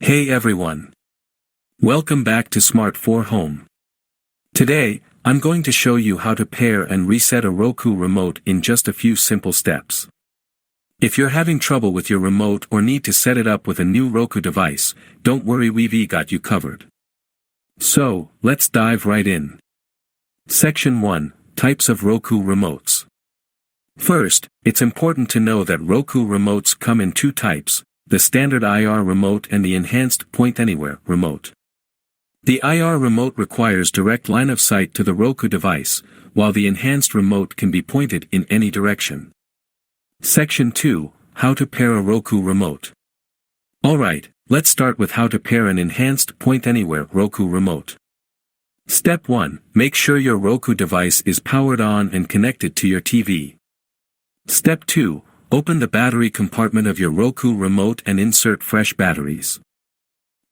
Hey everyone. Welcome back to Smart 4 Home. Today, I'm going to show you how to pair and reset a Roku remote in just a few simple steps. If you're having trouble with your remote or need to set it up with a new Roku device, don't worry, we've got you covered. So, let's dive right in. Section 1, Types of Roku Remotes. First, it's important to know that Roku remotes come in two types: the standard IR remote and the enhanced Point Anywhere remote. The IR remote requires direct line of sight to the Roku device, while the enhanced remote can be pointed in any direction. Section 2, How to pair a Roku remote. Alright, let's start with how to pair an enhanced Point Anywhere Roku remote. Step 1, make sure your Roku device is powered on and connected to your TV. Step 2, open the battery compartment of your Roku remote and insert fresh batteries.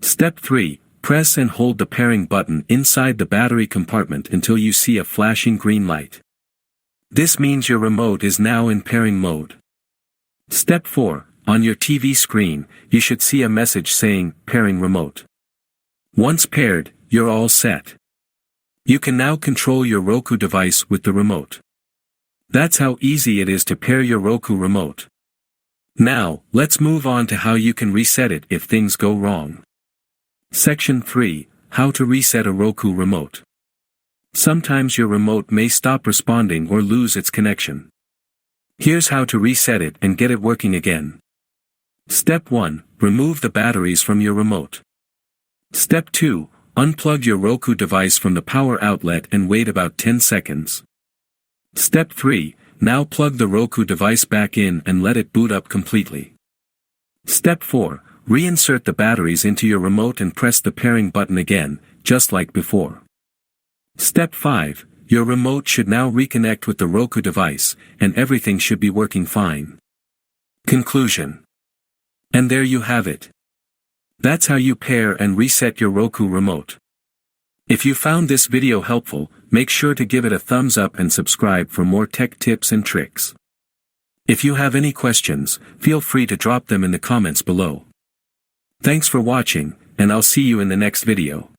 Step 3, press and hold the pairing button inside the battery compartment until you see a flashing green light. This means your remote is now in pairing mode. Step 4, on your TV screen, you should see a message saying, Pairing Remote. Once paired, you're all set. You can now control your Roku device with the remote. That's how easy it is to pair your Roku remote. Now, let's move on to how you can reset it if things go wrong. Section 3, How to reset a Roku remote. Sometimes your remote may stop responding or lose its connection. Here's how to reset it and get it working again. Step 1, remove the batteries from your remote. Step 2, unplug your Roku device from the power outlet and wait about 10 seconds. Step 3, now plug the Roku device back in and let it boot up completely. Step 4, reinsert the batteries into your remote and press the pairing button again, just like before. Step 5, your remote should now reconnect with the Roku device, and everything should be working fine. Conclusion. And there you have it. That's how you pair and reset your Roku remote. If you found this video helpful, make sure to give it a thumbs up and subscribe for more tech tips and tricks. If you have any questions, feel free to drop them in the comments below. Thanks for watching, and I'll see you in the next video.